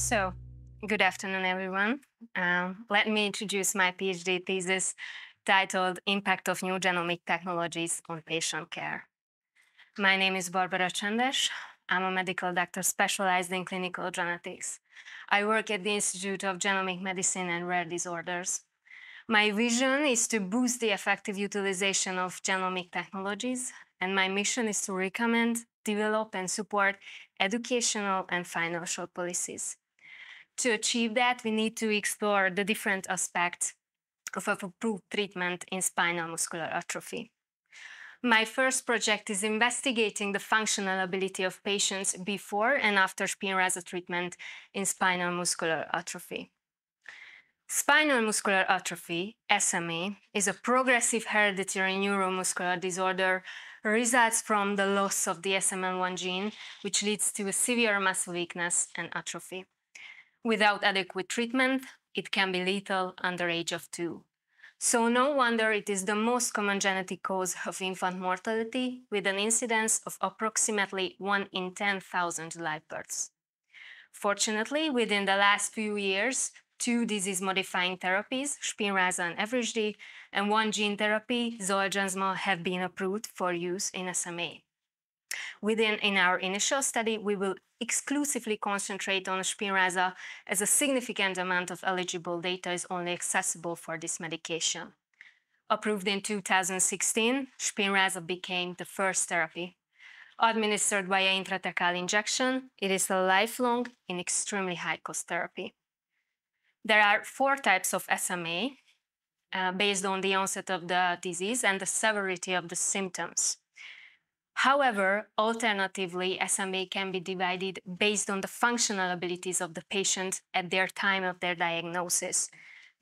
So, good afternoon, everyone. Let me introduce my PhD thesis titled Impact of New Genomic Technologies on Patient Care. My name is Barbara Csendes. I'm a medical doctor specialized in clinical genetics. I work at the Institute of Genomic Medicine and Rare Disorders. My vision is to boost the effective utilization of genomic technologies, and my mission is to recommend, develop, and support educational and financial policies. To achieve that, we need to explore the different aspects of approved treatment in spinal muscular atrophy. My first project is investigating the functional ability of patients before and after Spinraza treatment in spinal muscular atrophy. Spinal muscular atrophy, SMA, is a progressive hereditary neuromuscular disorder results from the loss of the SMN1 gene, which leads to a severe muscle weakness and atrophy. Without adequate treatment, it can be lethal under age of 2. So no wonder it is the most common genetic cause of infant mortality, with an incidence of approximately 1 in 10,000 live births. Fortunately, within the last few years, 2 disease-modifying therapies, Spinraza and Evrysdi, and 1 gene therapy, Zolgensma, have been approved for use in SMA. In our initial study, we will exclusively concentrate on Spinraza, as a significant amount of eligible data is only accessible for this medication. Approved in 2016, Spinraza became the first therapy. Administered via intrathecal injection, it is a lifelong and extremely high-cost therapy. There are 4 types of SMA based on the onset of the disease and the severity of the symptoms. However, alternatively, SMA can be divided based on the functional abilities of the patient at their time of their diagnosis,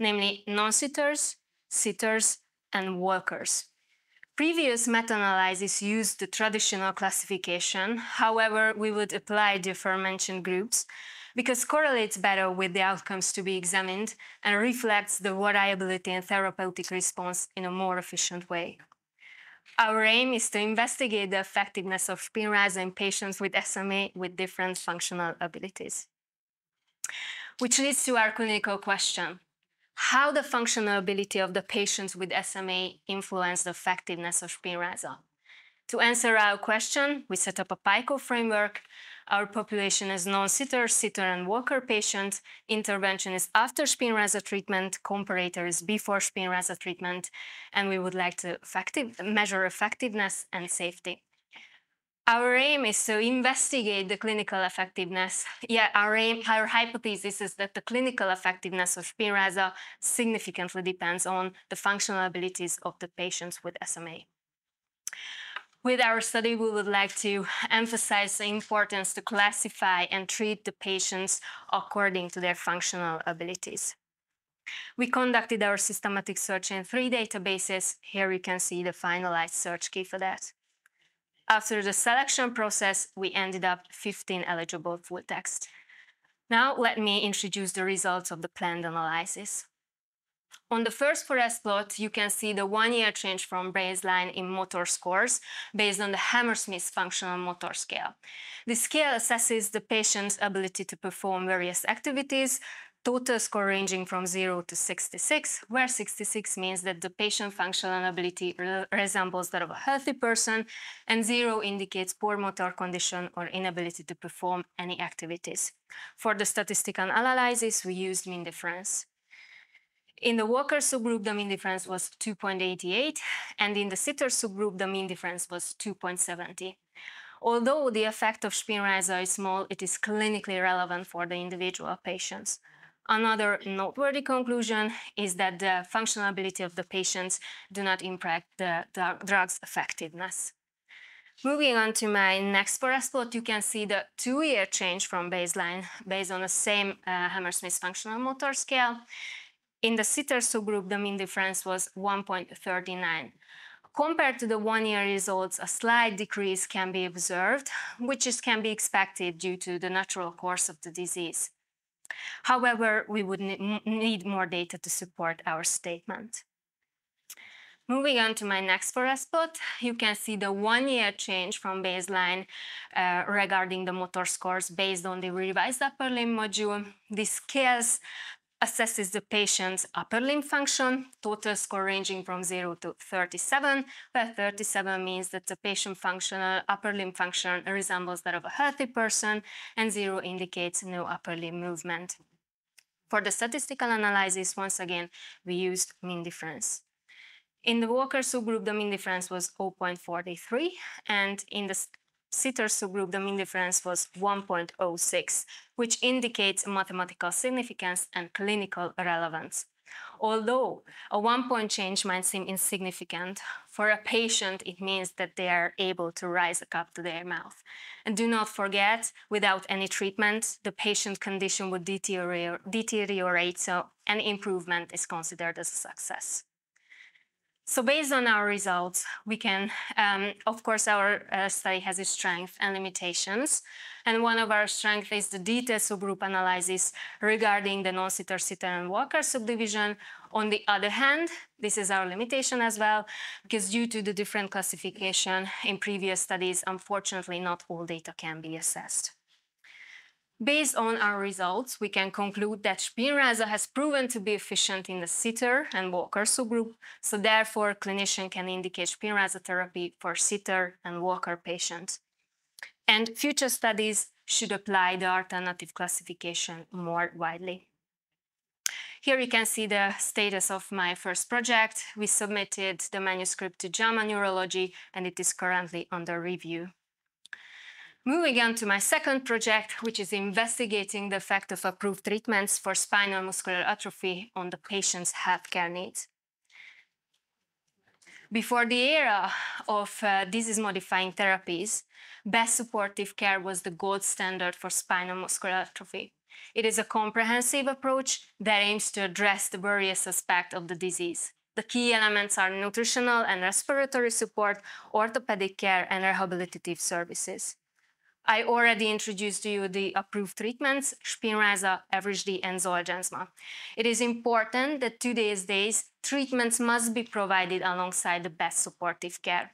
namely non-sitters, sitters, and walkers. Previous meta-analysis used the traditional classification. However, we would apply the aforementioned groups because correlates better with the outcomes to be examined and reflects the variability and therapeutic response in a more efficient way. Our aim is to investigate the effectiveness of Spinraza in patients with SMA with different functional abilities. Which leads to our clinical question: how the functional ability of the patients with SMA influence the effectiveness of Spinraza? To answer our question, we set up a PICO framework. Our population is non-sitter, sitter, and walker patients. Intervention is after Spinraza treatment, comparator is before Spinraza treatment, and we would like to measure effectiveness and safety. Our aim is to investigate the clinical effectiveness. Our hypothesis is that the clinical effectiveness of Spinraza significantly depends on the functional abilities of the patients with SMA. With our study, we would like to emphasize the importance to classify and treat the patients according to their functional abilities. We conducted our systematic search in 3 databases. Here you can see the finalized search key for that. After the selection process, we ended up 15 eligible full text. Now let me introduce the results of the planned analysis. On the first forest plot, you can see the 1-year change from baseline in motor scores based on the Hammersmith Functional Motor Scale. The scale assesses the patient's ability to perform various activities, total score ranging from 0 to 66, where 66 means that the patient functional ability resembles that of a healthy person, and 0 indicates poor motor condition or inability to perform any activities. For the statistical analysis, we used mean difference. In the walker subgroup, the mean difference was 2.88, and in the sitter subgroup, the mean difference was 2.70. Although the effect of Spinraza is small, it is clinically relevant for the individual patients. Another noteworthy conclusion is that the functional ability of the patients do not impact the drug's effectiveness. Moving on to my next forest plot, you can see the 2-year change from baseline based on the same Hammersmith Functional Motor Scale. In the sitter subgroup, the mean difference was 1.39. Compared to the 1-year results, a slight decrease can be observed, which can be expected due to the natural course of the disease. However, we would need more data to support our statement. Moving on to my next forest plot, you can see the 1-year change from baseline regarding the motor scores based on the revised upper limb module. This scales assesses the patient's upper limb function, total score ranging from 0 to 37, where 37 means that the patient functional upper limb function resembles that of a healthy person, and 0 indicates no upper limb movement. For the statistical analysis, once again, we used mean difference. In the walker subgroup, the mean difference was 0.43, and in the sitter subgroup, the mean difference was 1.06, which indicates mathematical significance and clinical relevance. Although a 1-point change might seem insignificant, for a patient it means that they are able to raise a cup to their mouth. And do not forget, without any treatment, the patient condition would deteriorate, so any improvement is considered as a success. So based on our results, we can, of course, our study has its strengths and limitations. And one of our strengths is the detailed subgroup analysis regarding the non-sitter, sitter, and walker subdivision. On the other hand, this is our limitation as well, because due to the different classification in previous studies, unfortunately, not all data can be assessed. Based on our results, we can conclude that Spinraza has proven to be efficient in the sitter and walker subgroup, so therefore clinician can indicate Spinraza therapy for sitter and walker patients. And future studies should apply the alternative classification more widely. Here you can see the status of my first project. We submitted the manuscript to JAMA Neurology, and it is currently under review. Moving on to my second project, which is investigating the effect of approved treatments for spinal muscular atrophy on the patient's healthcare needs. Before the era of disease-modifying therapies, best supportive care was the gold standard for spinal muscular atrophy. It is a comprehensive approach that aims to address the various aspects of the disease. The key elements are nutritional and respiratory support, orthopedic care, and rehabilitative services. I already introduced to you the approved treatments, Spinraza, Evrysdi, and Zolgensma. It is important that today's days, treatments must be provided alongside the best supportive care.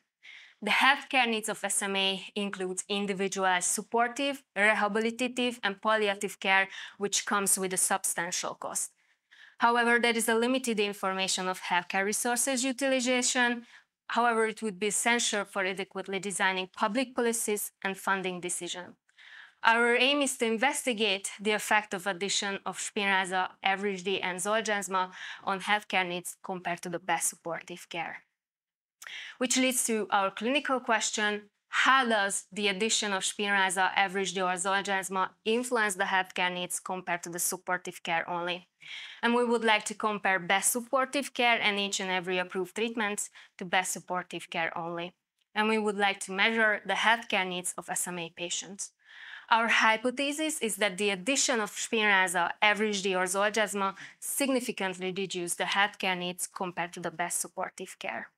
The healthcare needs of SMA includes individualized supportive, rehabilitative, and palliative care, which comes with a substantial cost. However, there is a limited information of healthcare resources utilization. However, it would be essential for adequately designing public policies and funding decisions. Our aim is to investigate the effect of addition of Spinraza, Evrysdi, and Zolgensma on healthcare needs compared to the best supportive care. Which leads to our clinical question: how does the addition of Spinraza, Evrysdi, or Zolgensma influence the healthcare needs compared to the supportive care only? And we would like to compare best supportive care and each and every approved treatments to best supportive care only. And we would like to measure the healthcare needs of SMA patients. Our hypothesis is that the addition of Spinraza, Evrysdi, or Zolgensma significantly reduce the healthcare needs compared to the best supportive care.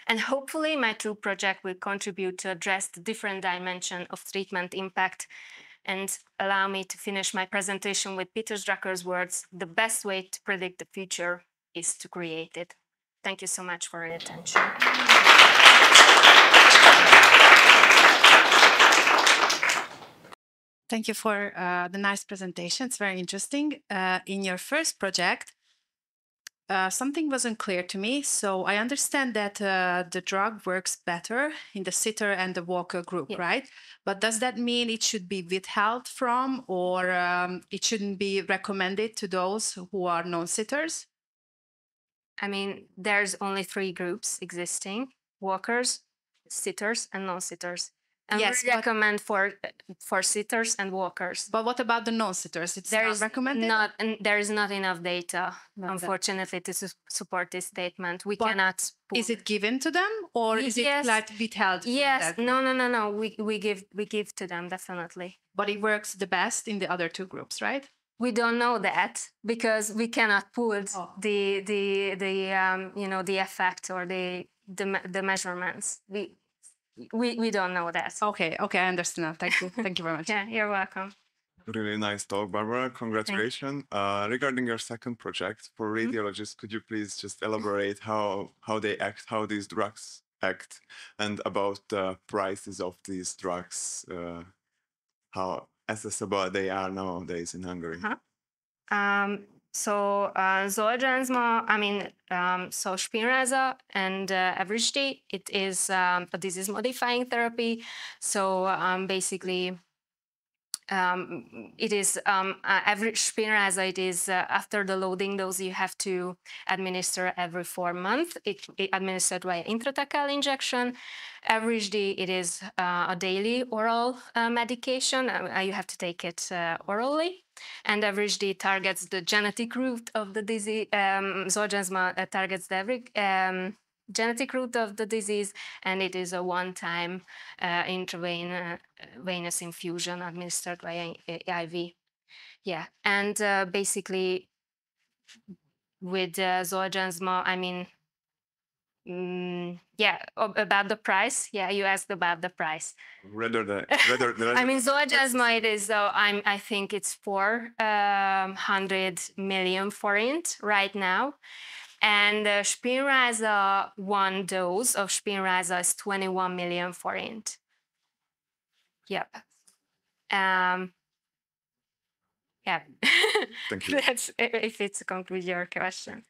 And hopefully my true project will contribute to address the different dimension of treatment impact and allow me to finish my presentation with Peter Drucker's words: the best way to predict the future is to create it. Thank you so much for your attention. Thank you for the nice presentation. It's very interesting. In your first project, something wasn't clear to me. So I understand that the drug works better in the sitter and the walker group, Yeah. right? But does that mean it should be withheld from, or it shouldn't be recommended to those who are non-sitters? I mean, there's only 3 groups existing: walkers, sitters, and non-sitters. And Yes, we recommend for sitters and walkers. But what about the non-sitters? It's There not is recommended? there is not enough data, unfortunately, to support this statement. We cannot. Is it given to them, or is it Yes. like withheld? from Yes, that? no. We give to them, definitely. But it works the best in the other 2 groups, right? We don't know that because we cannot pull the the effect or the measurements. We don't know that. Okay, I understand now. Thank you. Thank you very much. Yeah, you're welcome. Really nice talk, Barbara. Congratulations. Regarding your second project for radiologists, could you please just elaborate how they act, how these drugs act, and about the prices of these drugs, how accessible they are nowadays in Hungary? Zolgensma, so Spinraza and Evrysdi, it is a disease-modifying therapy. So basically, it is average Spinraza. It is after the loading dose, you have to administer every 4 months. It administered via intrathecal injection. Evrysdi, it is a daily oral medication. You have to take it orally. And Evrysdi targets the genetic root of the disease. Zolgensma targets the genetic root of the disease, and it is a one-time intravenous infusion administered via IV. Yeah, and basically with Zolgensma, about the price. Yeah, you asked about the price. Zolgensma, it is. I think it's 400 million forint right now. And Spinraza, one dose of Spinraza is 21 million forint. Yep. Yeah. Thank you. That's if it's conclude your question.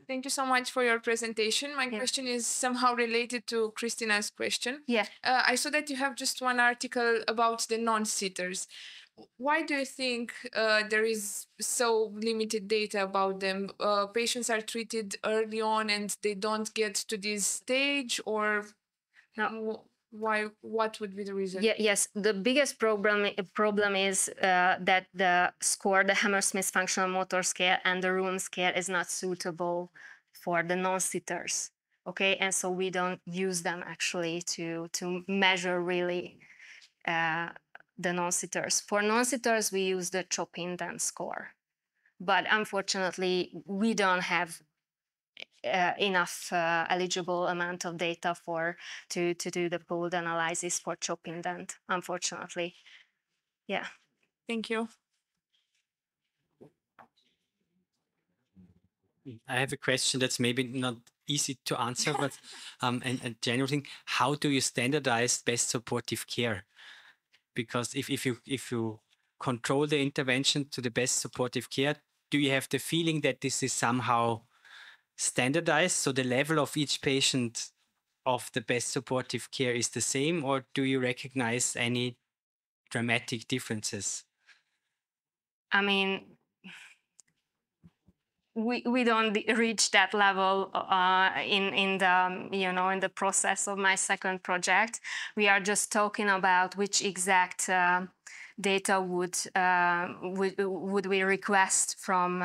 Thank you so much for your presentation. My question is somehow related to Christina's question. Yeah. I saw that you have just one article about the non-sitters. Why do you think there is so limited data about them? Patients are treated early on and they don't get to this stage, or No. Why? What would be the reason? Yes, the biggest problem is that the score, the Hammersmith Functional Motor Scale and the Room Scale, is not suitable for the non-sitters. Okay, and so we don't use them actually to measure really the non-sitters. For non-sitters, we use the CHOP-INDEX score, but unfortunately, we don't have enough eligible amount of data to do the pooled analysis for CHOP-INDEX, unfortunately. Yeah. Thank you. I have a question that's maybe not easy to answer, but a general thing: how do you standardize best supportive care? Because if you control the intervention to the best supportive care, do you have the feeling that this is somehow standardized, so the level of each patient of the best supportive care is the same, or do you recognize any dramatic differences? We don't reach that level in the process of my second project. We are just talking about which exact data would we request from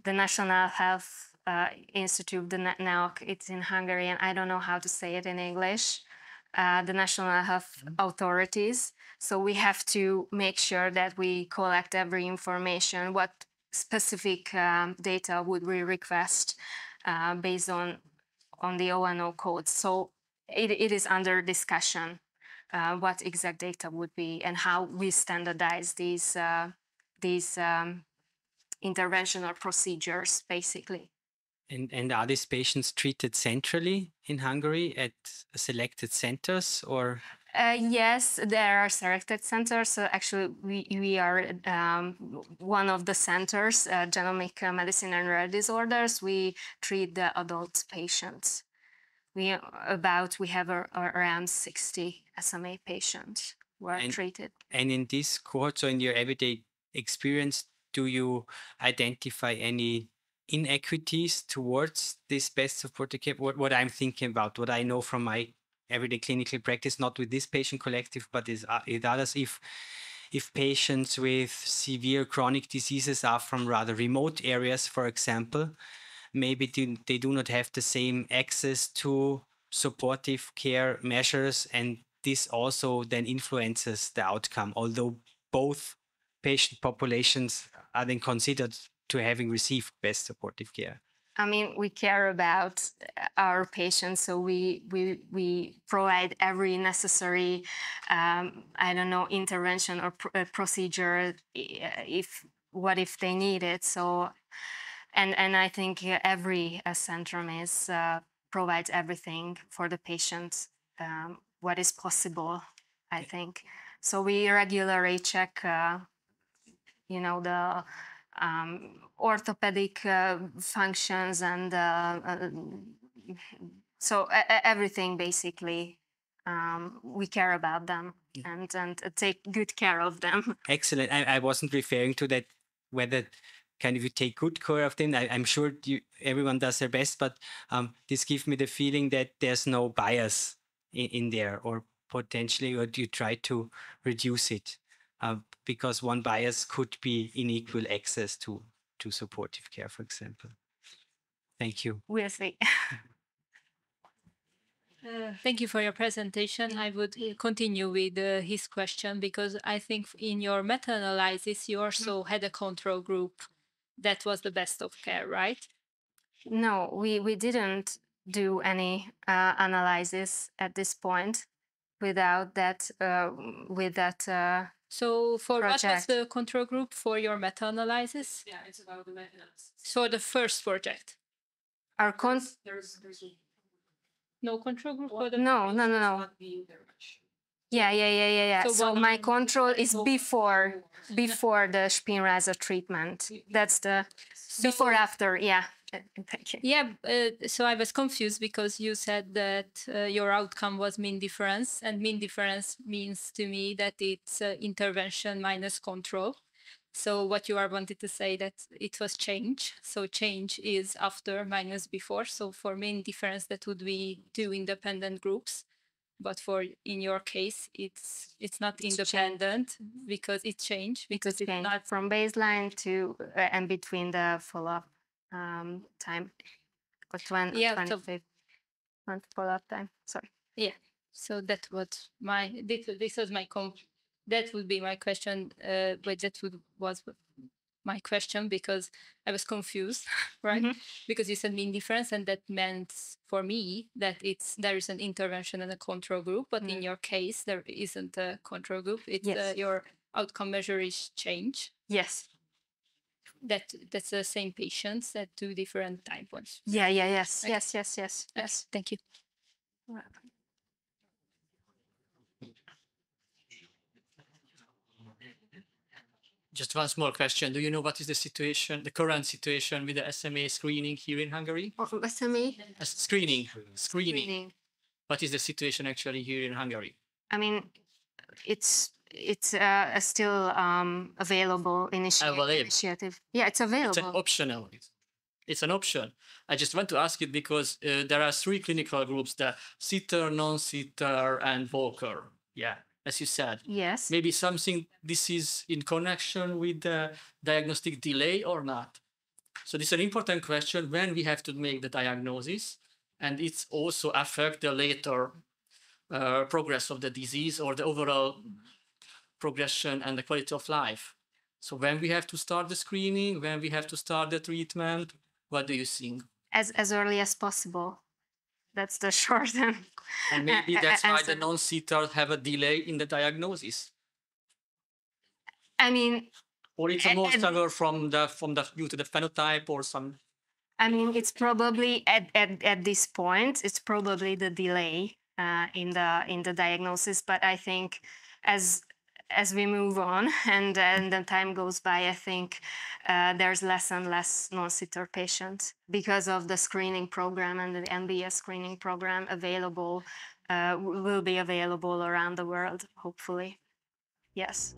the National Health Institute, the NEOK. It's in Hungarian. I don't know how to say it in English. The National Health Authorities. So we have to make sure that we collect every information. What specific data would we request based on the ONO codes? So it is under discussion what exact data would be and how we standardize these interventional procedures, basically. And are these patients treated centrally in Hungary at selected centers, or? Yes, there are selected centers. So actually, we are one of the centers, genomic medicine and rare disorders. We treat the adult patients. We have around 60 SMA patients who are treated. And in this cohort, so in your everyday experience, do you identify any inequities towards this best supportive care? What I'm thinking about, what I know from my everyday clinical practice, not with this patient collective, but with others, if patients with severe chronic diseases are from rather remote areas, for example, maybe they do not have the same access to supportive care measures, and this also then influences the outcome, although both patient populations are then considered to having received best supportive care. I mean, we care about our patients, so we provide every necessary, I don't know, intervention or procedure if they need it. So, and I think every centrum is provides everything for the patient, what is possible. I think so. We regularly check, the orthopedic functions and so everything basically. We care about them and take good care of them. Excellent. I wasn't referring to that, whether kind of you take good care of them. I'm sure everyone does their best, but this gives me the feeling that there's no bias in there, or potentially, or you try to reduce it, because one bias could be unequal access to supportive care, for example. Thank you. We'll see. Thank you for your presentation. I would continue with his question, because I think in your meta-analysis, you also had a control group that was the best of care, right? No, we didn't do any analysis at this point without that So for what was project. the control group for your meta-analysis? Yeah, it's about the meta-analysis. So the first project. Our There's No control group for the no. not being there much. Yeah. So So one my of- control is before the Spinraza treatment. That's the before after. Yeah. Thank you. Yeah, so I was confused because you said that your outcome was mean difference, and mean difference means to me that it's intervention minus control. So what you are wanted to say that it was change. So change is after minus before. So for mean difference, that would be two independent groups. But for in your case, it's not independent because it changed, because it's Change not from baseline to and between the follow-up time. Yeah, so- 25 month follow-up time. Sorry. So that was my this was my that would be my question, but that was my question, because I was confused, right? Mhm. Because you said mean difference, and that meant for me that there is an intervention and a control group, but in your case there isn't a control group. It's Yes. your outcome measure is change. Yes. That's the same patients at two different time points. Yes. Okay. Yes. Thank you. Just one small question. Do you know what is the situation, the current situation with the SMA screening here in Hungary? SMA Screening. What is the situation actually here in Hungary? I mean, it's still available initiative. Yeah, it's available. It's an optional. It's an option. I just want to ask it because there are three clinical groups: the sitter, non-sitter, and walker. Yeah, as you said. Yes. Maybe something this is in connection with the diagnostic delay or not. So this is an important question when we have to make the diagnosis, and it's also affect the later progress of the disease or the overall progression and the quality of life. So when we have to start the screening, when we have to start the treatment, what do you think? As early as possible. That's the short And maybe that's why the answer. non-sitters have a delay in the diagnosis. I mean, Or it's a more struggle from the due to the phenotype or some. I mean, it's probably at this point, it's probably the delay in the diagnosis. But I think as we move on and the time goes by, I think there's less and less non-sitter patients because of the screening program, and the MBS screening program available will be available around the world, hopefully. Yes.